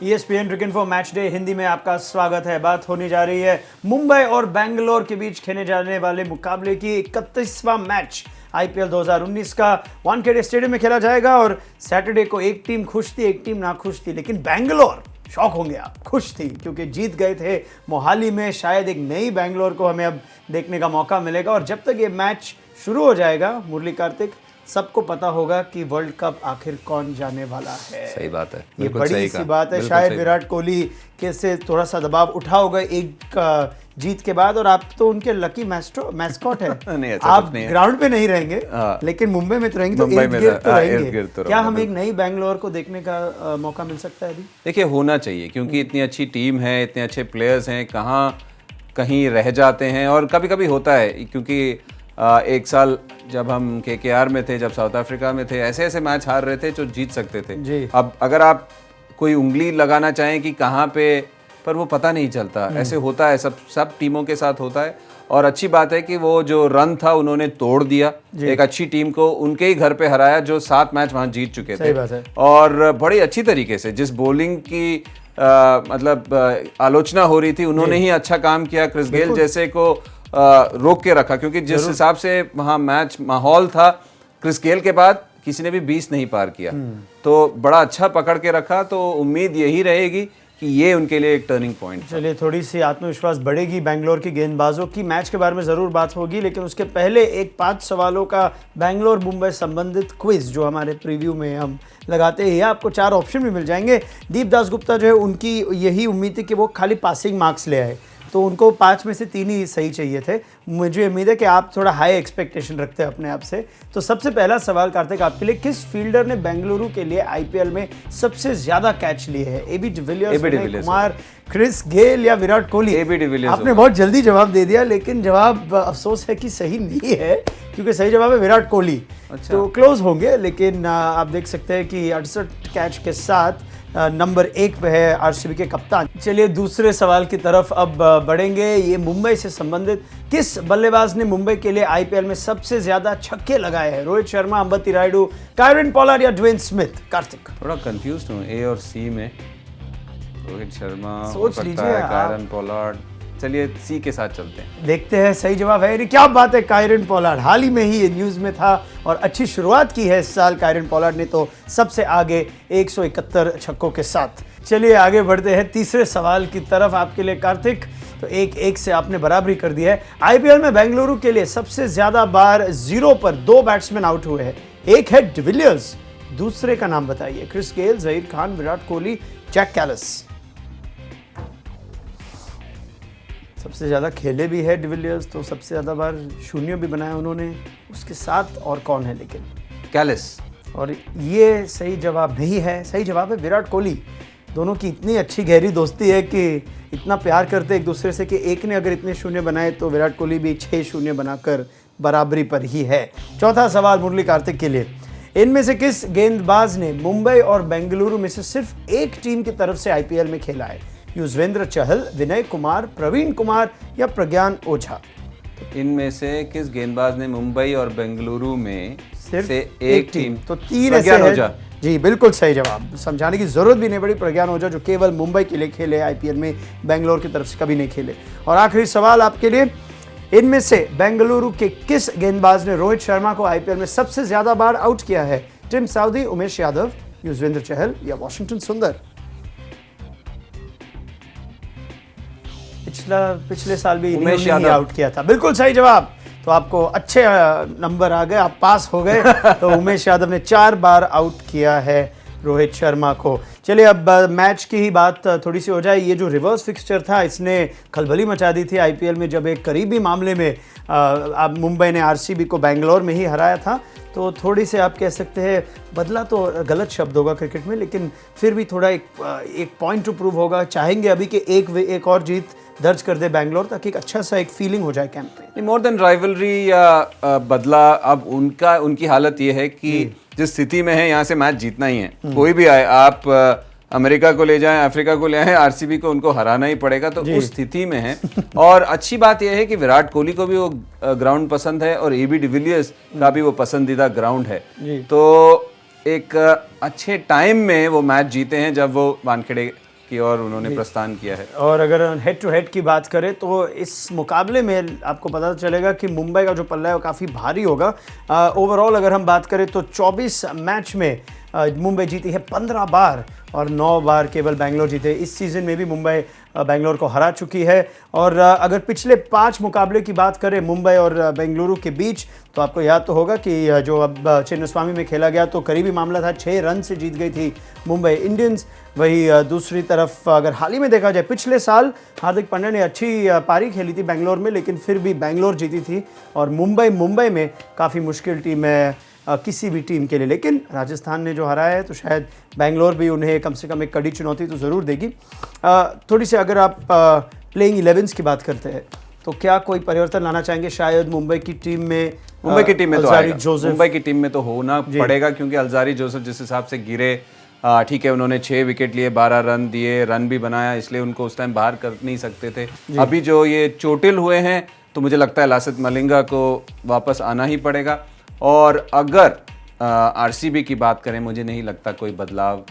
ESPN Cricinfo match day Hindi में आपका स्वागत है। बात होने जा रही है मुंबई और बेंगलोर के बीच खेले जाने वाले मुकाबले की 31वां मैच IPL 2019 का वानखेड़े स्टेडियम में खेला जाएगा। और सैटरडे को एक टीम खुश थी, एक टीम नाखुश थी, लेकिन बेंगलोर, शौक होंगे आप, खुश थी क्योंकि जीत गए थे मोहाली में। शायद एक नई बेंगलोर को हमें अब देखने का मौका मिलेगा। और जब तक ये मैच शुरू हो जाएगा मुरली कार्तिक, सबको पता होगा कि वर्ल्ड कप आखिर कौन जाने वाला है। सही बात है, ये बड़ी सी बात है। शायद विराट कोहली के से थोड़ा सा दबाव उठा होगा एक जीत के बाद। और आप तो उनके लकी मैस्कॉट है। आप ग्राउंड पे नहीं रहेंगे, लेकिन मुंबई में तो रहेंगे, तो इर्द गिर्द तो रहेंगे। क्या हम एक नई बेंगलोर को देखने का मौका मिल सकता है अभी? देखिए, होना चाहिए, क्योंकि इतनी अच्छी टीम है, इतने अच्छे प्लेयर्स हैं, कहीं रह जाते हैं। और कभी कभी होता है, क्योंकि एक साल जब हम KKR में थे, जब साउथ अफ्रीका में थे, ऐसे ऐसे मैच हार रहे थे जो जीत सकते थे जी। अब अगर आप कोई उंगली लगाना चाहें कि कहाँ पे, पर वो पता नहीं चलता। ऐसे होता है, सब टीमों के साथ होता है। और अच्छी बात है कि वो जो रन था उन्होंने तोड़ दिया, एक अच्छी टीम को उनके ही घर पे हराया जो 7 मैच वहाँ जीत चुके थे। बात है। और बड़ी अच्छी तरीके से, जिस बॉलिंग की आलोचना हो रही थी, उन्होंने ही अच्छा काम किया। क्रिस गेल जैसे को रोक के रखा, क्योंकि जिस हिसाब से वहाँ मैच माहौल था, क्रिस गेल के बाद किसी ने भी 20 नहीं पार किया। तो बड़ा अच्छा पकड़ के रखा। तो उम्मीद यही रहेगी कि ये उनके लिए एक टर्निंग पॉइंट। चलिए, थोड़ी सी आत्मविश्वास बढ़ेगी बेंगलोर की गेंदबाजों की। मैच के बारे में ज़रूर बात होगी, लेकिन उसके पहले एक 5 सवालों का बेंगलोर मुंबई संबंधित क्विज जो हमारे प्रीव्यू में हम लगाते हैं। आपको 4 ऑप्शन भी मिल जाएंगे। दीप दास गुप्ता जो है, उनकी यही उम्मीद थी कि वो खाली पासिंग मार्क्स ले आए, तो उनको 5 में से 3 ही सही चाहिए थे। मुझे उम्मीद है कि आप थोड़ा हाई एक्सपेक्टेशन रखते हैं अपने आप से। तो सबसे पहला सवाल कार्तिक आपके लिए, किस फील्डर ने बेंगलुरु के लिए IPL में सबसे ज्यादा कैच लिए हैं? AB de Villiers, Vinay Kumar, Chris Gayle या विराट कोहली? AB de Villiers. आपने बहुत जल्दी जवाब दे दिया, लेकिन जवाब अफसोस है कि सही नहीं है, क्योंकि सही जवाब है विराट कोहली। अच्छा। तो क्लोज होंगे, लेकिन आप देख सकते हैं कि 68 कैच के साथ नंबर 1 पे है RCB के कप्तान। चलिए, दूसरे सवाल की तरफ अब बढ़ेंगे। ये मुंबई से संबंधित, किस बल्लेबाज ने मुंबई के लिए IPL में सबसे ज्यादा छक्के लगाए हैं? रोहित शर्मा, अंबती रायडू, कायरन पोलार्ड या ड्वेन स्मिथ? कार्तिक, थोड़ा कंफ्यूज हूँ A और C में। रोहित शर्मा, सोच लीजिए, कायरन पोलार्ड। चलिए, C के साथ चलते हैं। देखते हैं सही जवाब है। क्या बात है, कायरन पोलार्ड हाल ही में ही ये न्यूज में था और अच्छी शुरुआत की है इस साल कायरन पोलार्ड ने, तो सबसे आगे 171 छक्कों के साथ। चलिए आगे बढ़ते हैं तीसरे सवाल की तरफ आपके लिए कार्तिक। तो 1-1 से आपने बराबरी कर दी है। IPL में बेंगलुरु के लिए सबसे ज्यादा बार 0 पर 2 बैट्समैन आउट हुए हैं। एक है डिविलियर्स, दूसरे का नाम बताइए। Chris Gayle, Zaheer Khan, Virat Kohli, Jack Kallis? सबसे ज़्यादा खेले भी है डिविलियर्स, तो सबसे ज़्यादा बार शून्य भी बनाया उन्होंने। उसके साथ और कौन है? लेकिन कैलिस। और ये सही जवाब नहीं है। सही जवाब है विराट कोहली। दोनों की इतनी अच्छी गहरी दोस्ती है कि इतना प्यार करते एक दूसरे से कि एक ने अगर इतने शून्य बनाए तो विराट कोहली भी 6 शून्य बनाकर बराबरी पर ही है। चौथा सवाल मुरली कार्तिक के लिए, इनमें से किस गेंदबाज ने मुंबई और बेंगलुरु में से सिर्फ एक टीम की तरफ से IPL में खेला है? युजवेंद्र चहल, विनय कुमार, प्रवीण कुमार या प्रज्ञान ओझा? इनमें से किस गेंदबाज ने मुंबई और बेंगलुरु में सिर्फ से एक टीम? तो 3 ऐसे हैं। जी बिल्कुल सही जवाब, समझाने की जरूरत भी नहीं पड़ी। प्रज्ञान ओझा, जो केवल मुंबई के लिए खेले, IPL में बेंगलोर की तरफ से कभी नहीं खेले। और आखिरी सवाल आपके लिए, इनमें से बेंगलुरु के किस गेंदबाज ने रोहित शर्मा को IPL में सबसे ज्यादा बार आउट किया है? टिम साउदी, उमेश यादव, युजवेंद्र चहल या वॉशिंगटन सुंदर? पिछले साल भी उमेश यादव आउट किया था। बिल्कुल सही जवाब। तो आपको अच्छे नंबर आ गए, आप पास हो गए। तो उमेश यादव ने 4 बार आउट किया है रोहित शर्मा को। चलिए, अब मैच की ही बात थोड़ी सी हो जाए। ये जो रिवर्स फिक्सचर था, इसने खलबली मचा दी थी IPL में, जब एक करीबी मामले में मुंबई ने RCB को बेंगलोर में ही हराया था। तो थोड़ी से आप कह सकते हैं, बदला तो गलत शब्द होगा क्रिकेट में, लेकिन फिर भी थोड़ा एक पॉइंट टू प्रूव होगा। चाहेंगे अभी कि एक और जीत दर्ज कर दे बेंगलोर, ताकि एक अच्छा सा एक फीलिंग हो जाए कैंप में। मोर देन राइवलरी या बदला, अब उनकी हालत ये है कि जिस स्थिति में है, यहाँ से मैच जीतना ही है। कोई भी आए, आप अमेरिका को ले जाएं, अफ्रीका को ले आए, RCB को उनको हराना ही पड़ेगा। तो उस स्थिति में है। और अच्छी बात यह है कि विराट कोहली को भी वो ग्राउंड पसंद है और AB डिविलियर्स का भी वो पसंदीदा ग्राउंड है। तो एक अच्छे टाइम में वो मैच जीते हैं, जब वो वानखेड़े की ओर उन्होंने प्रस्थान किया है। और अगर हेड टू हेड की बात करें तो इस मुकाबले में आपको पता चलेगा कि मुंबई का जो पल्ला है वो काफ़ी भारी होगा। ओवरऑल अगर हम बात करें तो 24 मैच में मुंबई जीती है 15 बार और 9 बार केवल बेंगलोर जीते। इस सीज़न में भी मुंबई बेंगलोर को हरा चुकी है। और अगर पिछले 5 मुकाबले की बात करें मुंबई और बेंगलुरु के बीच तो आपको याद तो होगा कि जो अब चिन्नस्वामी में खेला गया तो करीबी मामला था, 6 रन से जीत गई थी मुंबई इंडियंस। वही दूसरी तरफ अगर हाल ही में देखा जाए पिछले साल हार्दिक पांड्या ने अच्छी पारी खेली थी बेंगलोर में, लेकिन फिर भी बेंगलोर जीती थी और मुंबई में काफ़ी मुश्किल टीम है किसी भी टीम के लिए। लेकिन राजस्थान ने जो हराया है तो शायद बेंगलोर भी उन्हें कम से कम एक कड़ी चुनौती तो ज़रूर देगी। थोड़ी सी अगर आप प्लेइंग 11s की बात करते हैं तो क्या कोई परिवर्तन लाना चाहेंगे शायद मुंबई की टीम में? मुंबई की टीम में तो आएगा, जोसेफ मुंबई की टीम में तो होना पड़ेगा क्योंकि अलजारी जोसेफ जिस हिसाब से गिरे, ठीक है उन्होंने 6 विकेट लिए, 12 रन दिए, रन भी बनाया, इसलिए उनको उस टाइम बाहर कर नहीं सकते थे। अभी जो ये चोटिल हुए हैं तो मुझे लगता है लासिथ मलिंगा को वापस आना ही पड़ेगा। और अगर आरसीबी की बात करें मुझे नहीं लगता कोई बदलाव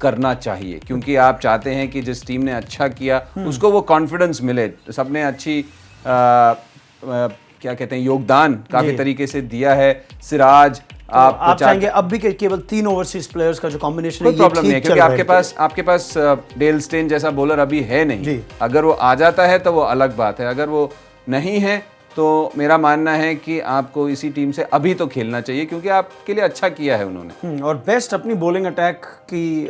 करना चाहिए क्योंकि आप चाहते हैं कि जिस टीम ने अच्छा किया उसको वो कॉन्फिडेंस मिले। सबने अच्छी क्या कहते हैं योगदान काफी तरीके से दिया है। सिराज आप चाहेंगे अब भी केवल 3 ओवरसीज प्लेयर्स का जो कॉम्बिनेशन है, कोई प्रॉब्लम नहीं है क्योंकि आपके पास डेल स्टेन जैसा बॉलर अभी है नहीं। अगर वो आ जाता है तो वो अलग बात है, अगर वो नहीं है तो मेरा मानना है कि आपको इसी टीम से अभी तो खेलना चाहिए क्योंकि आपके लिए अच्छा किया है उन्होंने। और बेस्ट अपनी बॉलिंग अटैक की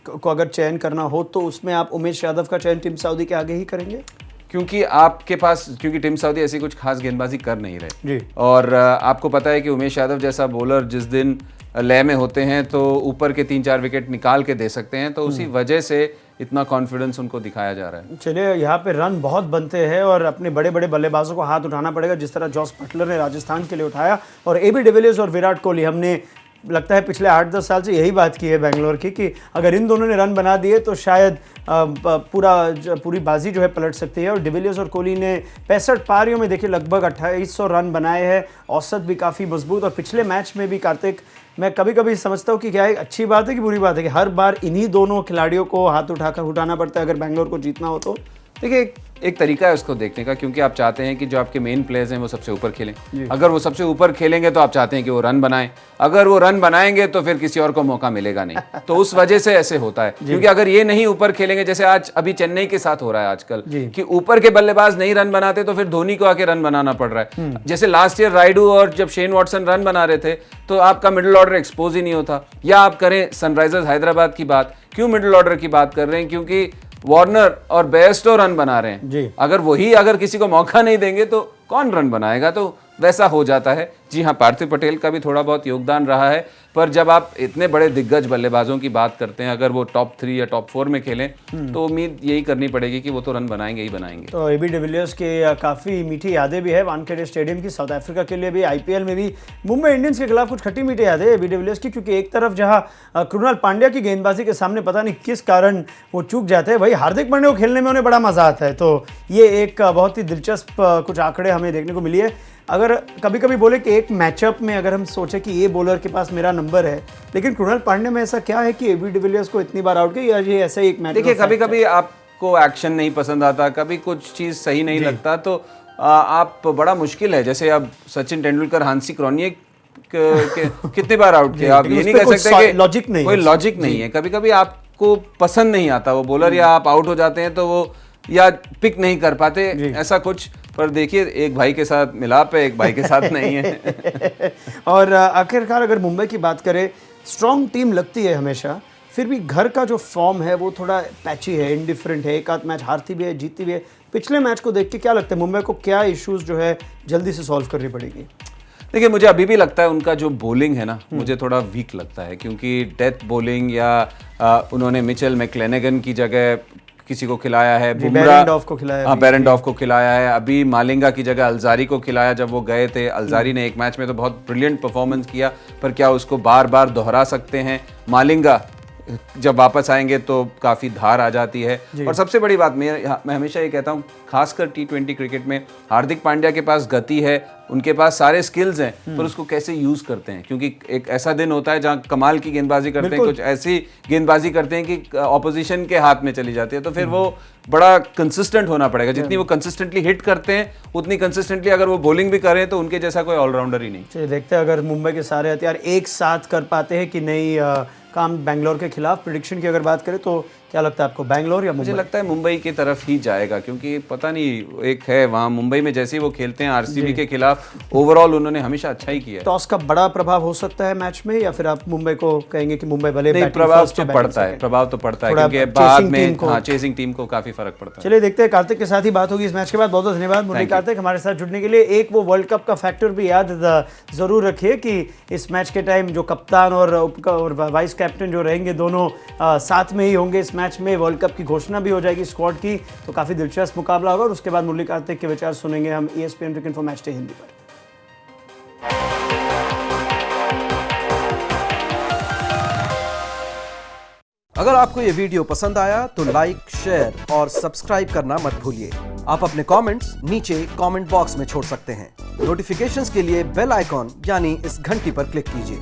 को अगर चयन करना हो तो उसमें आप उमेश यादव का चयन टिम साउदी के आगे ही करेंगे क्योंकि टिम साउदी ऐसी कुछ खास गेंदबाजी कर नहीं रहे और आपको पता है कि उमेश यादव जैसा बॉलर जिस दिन लय में होते हैं तो ऊपर के 3-4 विकेट निकाल के दे सकते हैं, तो उसी वजह से इतना कॉन्फिडेंस उनको दिखाया जा रहा है। चलिए यहाँ पे रन बहुत बनते हैं और अपने बड़े बड़े बल्लेबाजों को हाथ उठाना पड़ेगा जिस तरह जॉस बटलर ने राजस्थान के लिए उठाया और एबी डिविलियर्स और विराट कोहली, हमने लगता है पिछले 8-10 साल से यही बात की है बेंगलोर की कि अगर इन दोनों ने रन बना दिए तो शायद पूरी बाजी जो है पलट सकती है। और डिविलियर्स और कोहली ने 65 पारियों में देखिए लगभग 2800 रन बनाए हैं, औसत भी काफ़ी मजबूत। और पिछले मैच में भी कार्तिक, मैं कभी कभी समझता हूँ कि क्या एक अच्छी बात है कि बुरी बात है कि हर बार इन्हीं दोनों खिलाड़ियों को हाथ उठाना पड़ता है अगर बेंगलोर को जीतना हो तो? देखिए एक तरीका है उसको देखने का क्योंकि आप चाहते हैं कि जो आपके मेन प्लेयर्स हैं वो सबसे ऊपर खेलें। अगर वो सबसे ऊपर खेलेंगे तो आप चाहते हैं कि वो रन बनाएं, अगर वो रन बनाएंगे तो फिर किसी और को मौका मिलेगा नहीं। तो उस वजह से ऐसे होता है क्योंकि अगर ये नहीं ऊपर खेलेंगे, जैसे आज अभी चेन्नई के साथ हो रहा है आजकल कि ऊपर के बल्लेबाज नहीं रन बनाते तो फिर धोनी को आके रन बनाना पड़ रहा है। जैसे लास्ट ईयर राइडू और जब शेन वॉटसन रन बना रहे थे तो आपका मिडिल ऑर्डर एक्सपोज ही नहीं होता। या आप करें सनराइजर्स हैदराबाद की बात, क्यों मिडिल ऑर्डर की बात कर रहे हैं? क्योंकि वार्नर और बेयरस्टो रन बना रहे हैं। अगर किसी को मौका नहीं देंगे तो कौन रन बनाएगा? तो वैसा हो जाता है। जी हाँ, पार्थिव पटेल का भी थोड़ा बहुत योगदान रहा है, पर जब आप इतने बड़े दिग्गज बल्लेबाजों की बात करते हैं, अगर वो टॉप 3 या टॉप 4 में खेलें तो उम्मीद यही करनी पड़ेगी कि वो तो रन बनाएंगे ही बनाएंगे। तो एबी डिविलियर्स के काफ़ी मीठी यादें भी है वानखेड़े स्टेडियम की, साउथ अफ्रीका के लिए भी, आईपीएल में भी मुंबई इंडियंस के खिलाफ कुछ खट्टी मीठी यादें एबी डिविलियर्स की, क्योंकि एक तरफ जहां कृणाल पांड्या की गेंदबाजी के सामने पता नहीं किस कारण वो चूक जाते हैं, वही हार्दिक पांड्या को खेलने में उन्हें बड़ा मजा आता है। तो ये एक बहुत ही दिलचस्प कुछ आंकड़े हमें देखने को मिली है। अगर कभी कभी बोले कि एक मैचअप में अगर हम सोचे कि ये बॉलर के पास मेरा नंबर है, लेकिन कृणाल पांड्या में ऐसा क्या है कि एबी डिविलियर्स को इतनी बार आउट किया, ये ऐसा एक मैच? देखिए कभी कभी आपको एक्शन नहीं पसंद आता, कभी कुछ चीज़ सही नहीं लगता, तो आप बड़ा मुश्किल है। जैसे अब सचिन तेंदुलकर हांसी क्रॉनिक कितनी बार आउट किया, आप ये नहीं कह सकते कि लॉजिक नहीं, कोई लॉजिक नहीं है। कभी कभी आपको पसंद नहीं आता वो बॉलर, या आप आउट हो जाते हैं तो वो या पिक नहीं कर पाते, ऐसा कुछ। पर देखिए एक भाई के साथ मिलाप है, एक भाई के साथ नहीं है। और आखिरकार अगर मुंबई की बात करें, स्ट्रॉन्ग टीम लगती है हमेशा, फिर भी घर का जो फॉर्म है वो थोड़ा पैची है, इंडिफरेंट है, एक आध मैच हारती भी है, जीतती भी है। पिछले मैच को देख के क्या लगता है मुंबई को क्या इश्यूज जो है जल्दी से सॉल्व करनी पड़ेगी? देखिए मुझे अभी भी लगता है उनका जो बॉलिंग है ना, मुझे थोड़ा वीक लगता है, क्योंकि डेथ बॉलिंग या उन्होंने मिचेल मैक्लेनेगन की जगह किसी को खिलाया है, बेरेंडॉफ को खिलाया, हाँ बेरेंडॉफ को खिलाया है, अभी मालिंगा की जगह अलजारी को खिलाया जब वो गए थे। अलजारी ने एक मैच में तो बहुत ब्रिलियंट परफॉर्मेंस किया, पर क्या उसको बार बार दोहरा सकते हैं? मालिंगा जब वापस आएंगे तो काफ़ी धार आ जाती है। और सबसे बड़ी बात मैं हमेशा ये कहता हूँ, खासकर T20 क्रिकेट में हार्दिक पांड्या के पास गति है, उनके पास सारे स्किल्स हैं, पर उसको कैसे यूज़ करते हैं, क्योंकि एक ऐसा दिन होता है जहाँ कमाल की गेंदबाजी करते हैं, कुछ ऐसी गेंदबाजी करते हैं कि ऑपोजिशन के हाथ में चली जाती है, तो फिर वो बड़ा कंसिस्टेंट होना पड़ेगा। जितनी वो कंसिस्टेंटली हिट करते हैं उतनी कंसिस्टेंटली अगर वो बॉलिंग भी करें तो उनके जैसा कोई ऑलराउंडर ही नहीं। चलिए देखते हैं अगर मुंबई के सारे हथियार एक साथ कर पाते हैं कि नहीं काम बैंगलोर के खिलाफ। प्रेडिक्शन की अगर बात करें तो क्या लगता है आपको, बैंगलोर या मुंबई? मुझे लगता है मुंबई की तरफ ही जाएगा, क्योंकि पता नहीं एक है वहाँ मुंबई में जैसे ही वो खेलते हैं आरसीबी के खिलाफ, ओवरऑल उन्होंने हमेशा अच्छा ही किया है। टॉस का बड़ा प्रभाव हो सकता है मैच में, या फिर आप मुंबई को कहेंगे कि मुंबई भले नहीं, प्रभाव तो पड़ता है, क्योंकि बाद में चेसिंग टीम को काफी फर्क पड़ता है। चलिए देखते हैं, कार्तिक के साथ ही बात होगी इस मैच के बाद। बहुत बहुत धन्यवाद मुरली कार्तिक हमारे साथ जुड़ने के लिए। एक वो वर्ल्ड कप का फैक्टर भी याद जरूर रखिए कि इस मैच के टाइम जो कप्तान और वाइस कैप्टन जो रहेंगे दोनों साथ में ही होंगे इस मैच में। वर्ल्ड कप की घोषणा भी हो जाएगी स्क्वाड की, तो काफी दिलचस्प मुकाबला होगा। और उसके बाद मुरली कार्तिक के विचार सुनेंगे हम ESPN cricket info match day Hindi पर। अगर आपको ये वीडियो पसंद आया तो लाइक, शेयर और सब्सक्राइब करना मत भूलिए। आप अपने कमेंट्स नीचे कमेंट बॉक्स में छोड़ सकते हैं। नोटिफिकेशंस के लिए बेल आइकॉन यानी इस घंटी पर क्लिक कीजिए।